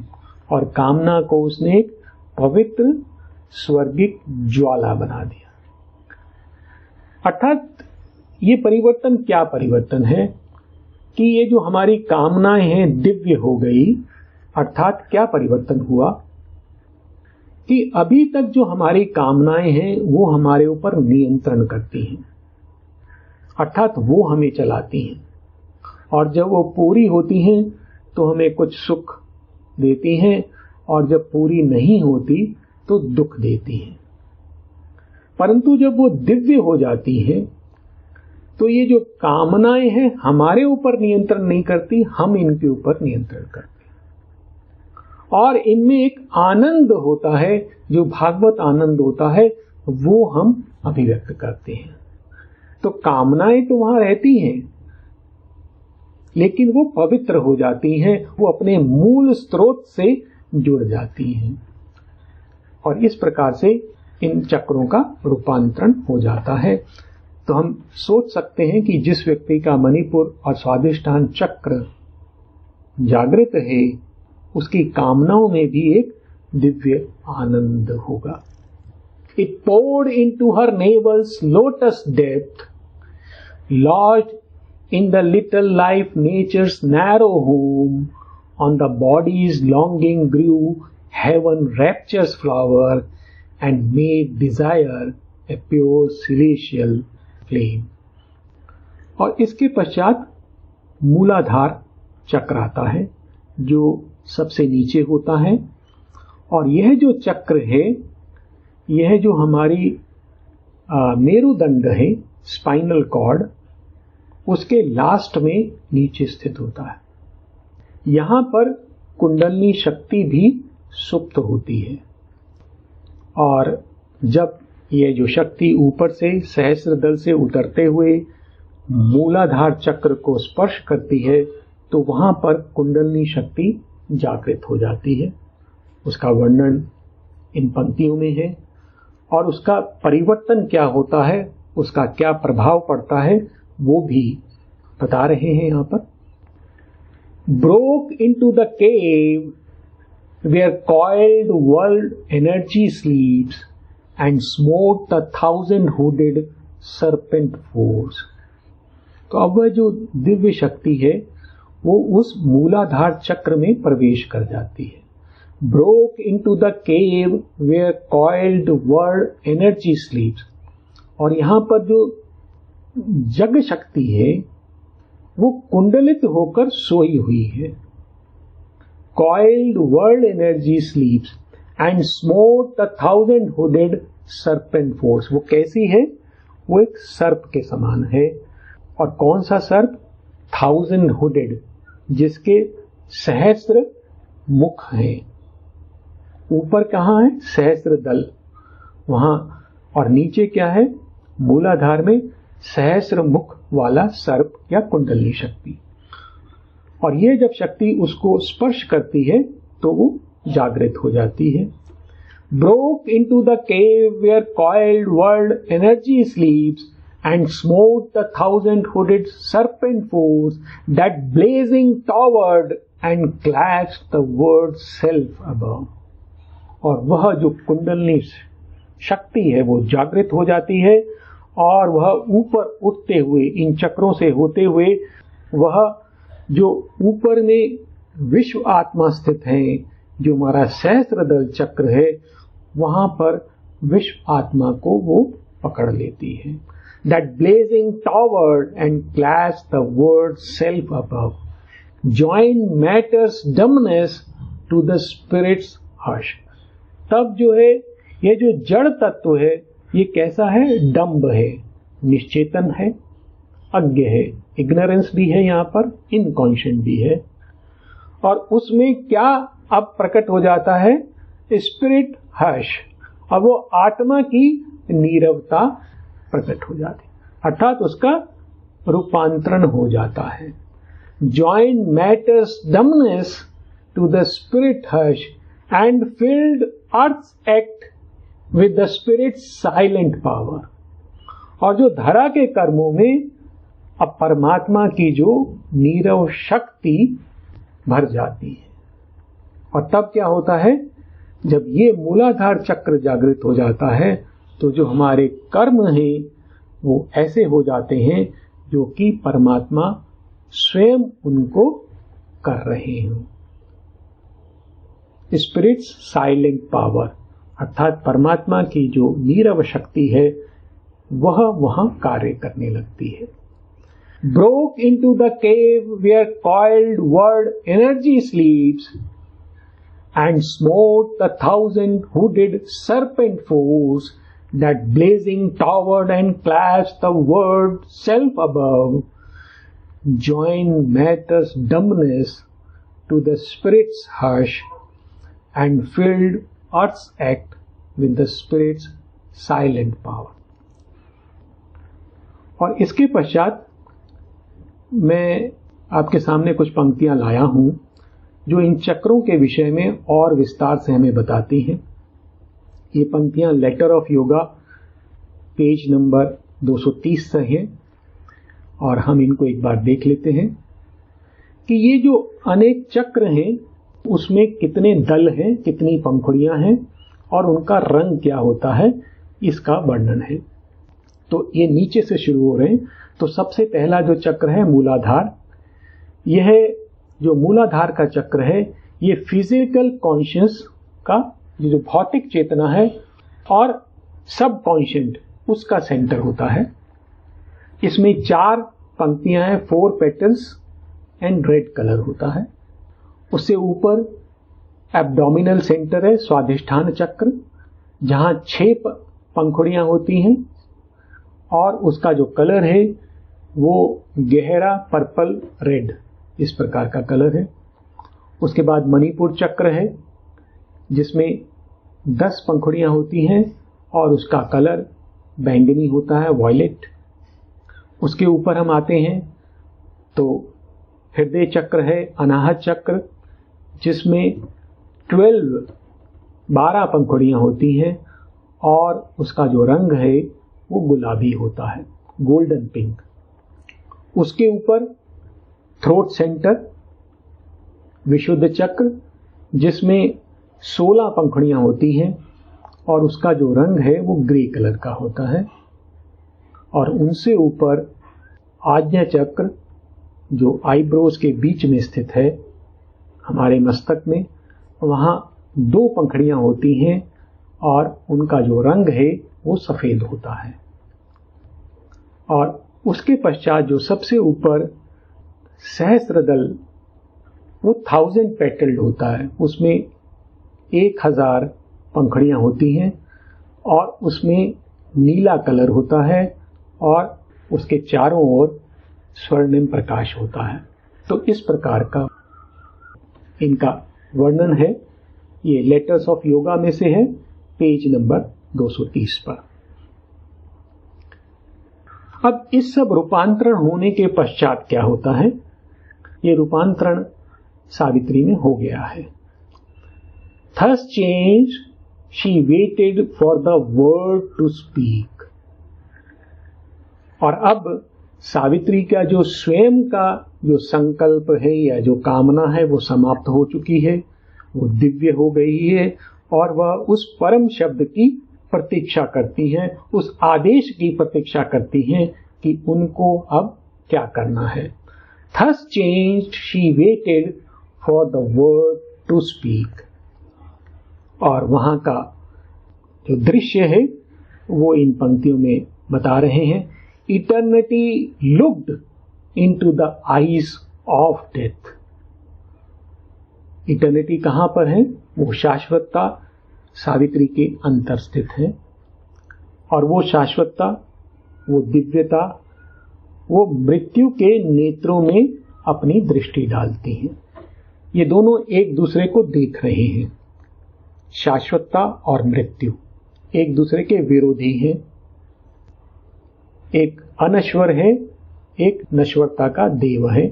और कामना को उसने एक पवित्र स्वर्गिक ज्वाला बना दिया। अर्थात ये परिवर्तन क्या परिवर्तन है कि ये जो हमारी कामनाएं हैं दिव्य हो गई। अर्थात क्या परिवर्तन हुआ कि अभी तक जो हमारी कामनाएं हैं वो हमारे ऊपर नियंत्रण करती हैं, अर्थात वो हमें चलाती हैं, और जब वो पूरी होती हैं तो हमें कुछ सुख देती हैं, और जब पूरी नहीं होती तो दुख देती हैं। परंतु जब वो दिव्य हो जाती हैं तो ये जो कामनाएं हैं हमारे ऊपर नियंत्रण नहीं करती, हम इनके ऊपर नियंत्रण करते हैं, और इनमें एक आनंद होता है, जो भागवत आनंद होता है वो हम अभिव्यक्त करते हैं। तो कामनाएं तो वहां रहती हैं लेकिन वो पवित्र हो जाती हैं, वो अपने मूल स्रोत से जुड़ जाती हैं, और इस प्रकार से इन चक्रों का रूपांतरण हो जाता है। तो हम सोच सकते हैं कि जिस व्यक्ति का मणिपुर और स्वादिष्ठान चक्र जागृत है उसकी कामनाओं में भी एक दिव्य आनंद होगा। It poured into her navel's lotus depth, lodged in the little life nature's narrow home. On the body's longing grew heaven rapture's flower, and made desire a pure celestial flame। और इसके पश्चात मूलाधार चक्र आता है जो सबसे नीचे होता है, और यह जो चक्र है यह जो हमारी मेरुदंड है, स्पाइनल कॉर्ड, उसके लास्ट में नीचे स्थित होता है। यहां पर कुंडलनी शक्ति भी सुप्त होती है, और जब यह जो शक्ति ऊपर से सहस्त्रदल से उतरते हुए मूलाधार चक्र को स्पर्श करती है तो वहां पर कुंडलनी शक्ति जागृत हो जाती है। उसका वर्णन इन पंक्तियों में है, और उसका परिवर्तन क्या होता है, उसका क्या प्रभाव पड़ता है वो भी बता रहे हैं यहां पर। Broke into the cave where coiled world energy sleeps, and smote the 1,000-hooded serpent force। तो अब वह जो दिव्य शक्ति है वो उस मूलाधार चक्र में प्रवेश कर जाती है। Broke into the cave where coiled world energy sleeps, और यहां पर जो जग शक्ति है वो कुंडलित होकर सोई हुई है। Coiled world energy sleeps and smote the 1,000-hooded serpent force। वो कैसी है? वो एक सर्प के समान है। और कौन सा सर्प? 1,000-hooded, जिसके सहस्त्र मुख हैं। ऊपर कहाँ है? सहस्त्र दल वहां, और नीचे क्या है? मूलाधार में सहस्त्र मुख वाला सर्प या कुंडलनी शक्ति। और ये जब शक्ति उसको स्पर्श करती है तो वो जागृत हो जाती है। Broke into the cave where coiled world energy sleeps, and smote the 1,000-hooded serpent force that blazing towered and clasped the word self above। और वह जो कुंडलनी शक्ति है वो जागृत हो जाती है, और वह ऊपर उठते हुए इन चक्रों से होते हुए वह जो ऊपर में विश्व आत्मा स्थित है, जो हमारा सहस्त्र दल चक्र है, वहां पर विश्व आत्मा को वो पकड़ लेती है। That blazing towered and clasped the word self above, joined matter's dumbness to the spirit's hush। तब जो है ये जो जड़ तत्व है ये कैसा है? डम्ब है, निश्चेतन है, अज्ञ है, इग्नोरेंस भी है, यहाँ पर इनकॉन्शियंट भी है। और उसमें क्या अब प्रकट हो जाता है? स्पिरिट हर्ष। अब वो आत्मा की नीरवता प्रकट हो जाती, अर्थात उसका रूपांतरण हो जाता है। Join matter's dumbness to the spirit hush and filled earth act with the spirit silent power. और जो धरा के कर्मों में अब परमात्मा की जो नीरव शक्ति भर जाती है। और तब क्या होता है? जब ये मूलाधार चक्र जागृत हो जाता है तो जो हमारे कर्म हैं वो ऐसे हो जाते हैं जो कि परमात्मा स्वयं उनको कर रहे हैं। स्पिरिट्स साइलेंट पावर, अर्थात परमात्मा की जो नीरव शक्ति है वह वहां कार्य करने लगती है। Broke into the cave where coiled word energy sleeps, and smote the 1,000-hooded serpent force that blazing towered and clasped the word self above, joined matter's dumbness to the spirit's hush, and filled earth's act with the spirit's silent power। और इसके पश्चात मैं आपके सामने कुछ पंक्तियां लाया हूं जो इन चक्रों के विषय में और विस्तार से हमें बताती हैं। ये पंक्तियां letter of yoga page number 230 से हैं, और हम इनको एक बार देख लेते हैं कि ये जो अनेक चक्र हैं उसमें कितने दल हैं, कितनी पंखुड़ियां हैं और उनका रंग क्या होता है, इसका वर्णन है। तो ये नीचे से शुरू हो रहे हैं। तो सबसे पहला जो चक्र है मूलाधार, यह जो मूलाधार का चक्र है ये फिजिकल कॉन्शियस का ये जो भौतिक चेतना है और सब कॉन्शियंट उसका सेंटर होता है। इसमें 4 पंक्तियां हैं, 4 पेटल्स एंड रेड कलर होता है। उससे ऊपर एब्डोमिनल सेंटर है, स्वाधिष्ठान चक्र, जहां 6 पंखुड़ियां होती हैं और उसका जो कलर है वो गहरा पर्पल रेड, इस प्रकार का कलर है। उसके बाद मणिपुर चक्र है जिसमें 10 पंखुड़ियां होती हैं और उसका कलर बैंगनी होता है, वॉयलेट। उसके ऊपर हम आते हैं तो हृदय चक्र है, अनाहत चक्र, जिसमें 12 पंखुड़ियां होती हैं और उसका जो रंग है वो गुलाबी होता है, गोल्डन पिंक। उसके ऊपर थ्रोट सेंटर विशुद्ध चक्र, जिसमें 16 पंखुड़ियां होती हैं और उसका जो रंग है वो ग्रे कलर का होता है। और उनसे ऊपर आज्ञा चक्र जो आईब्रोज के बीच में स्थित है हमारे मस्तक में, वहाँ 2 पंखुड़ियां होती हैं और उनका जो रंग है वो सफेद होता है। और उसके पश्चात जो सबसे ऊपर सहस्त्रदल वो 1000 पेटल्ड होता है, उसमें 1000 पंखुड़ियां होती हैं और उसमें नीला कलर होता है और उसके चारों ओर स्वर्णिम प्रकाश होता है। तो इस प्रकार का इनका वर्णन है ये लेटर्स ऑफ योगा में से है, पेज नंबर 230 पर। अब इस सब रूपांतरण होने के पश्चात क्या होता है? ये रूपांतरण सावित्री में हो गया है। Thus changed, she waited for the word to speak. और अब सावित्री का जो स्वयं का जो संकल्प है या जो कामना है वो समाप्त हो चुकी है, वो दिव्य हो गई है और वह उस परम शब्द की प्रतीक्षा करती हैं, उस आदेश की प्रतीक्षा करती हैं कि उनको अब क्या करना है। Thus changed, she waited for the word to speak. और वहां का जो दृश्य है वो इन पंक्तियों में बता रहे हैं। Eternity looked into the eyes of death. Eternity कहां पर है? वो शाश्वतता सावित्री के अंतर स्थित है और वो शाश्वतता, वो दिव्यता, वो मृत्यु के नेत्रों में अपनी दृष्टि डालती हैं। ये दोनों एक दूसरे को देख रहे हैं। शाश्वतता और मृत्यु एक दूसरे के विरोधी हैं। एक अनश्वर है, एक नश्वरता का देव है।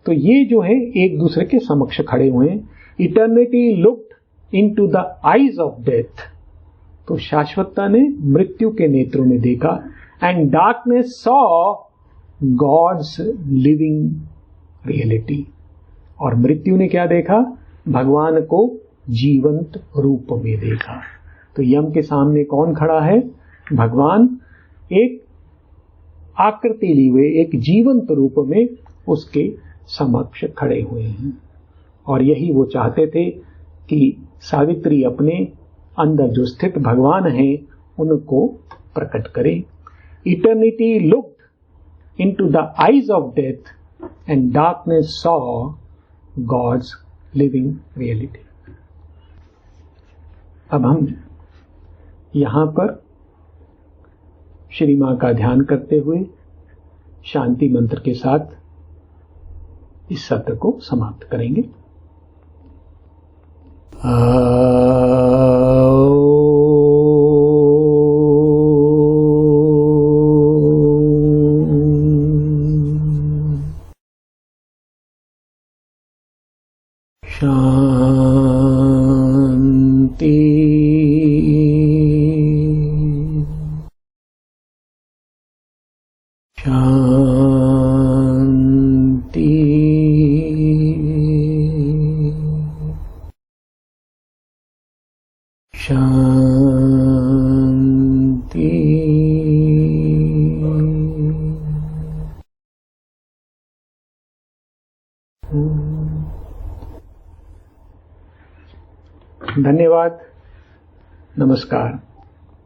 तो ये जो है एक दूसरे के समक्ष खड़े हुए हैं। Eternity looked into the eyes of death, तो शाश्वतता ने मृत्यु के नेत्रों में देखा। And darkness saw God's living reality, और मृत्यु ने क्या देखा? भगवान को जीवंत रूप में देखा। तो यम के सामने कौन खड़ा है? भगवान एक आकृति लिए हुए एक जीवंत रूप में उसके समक्ष खड़े हुए हैं। और यही वो चाहते थे कि सावित्री अपने अंदर जो स्थित भगवान है उनको प्रकट करे। Eternity looked into the eyes of death and darkness saw God's living reality. अब हम यहां पर श्री मां का ध्यान करते हुए शांति मंत्र के साथ इस सत्र को समाप्त करेंगे। धन्यवाद। नमस्कार।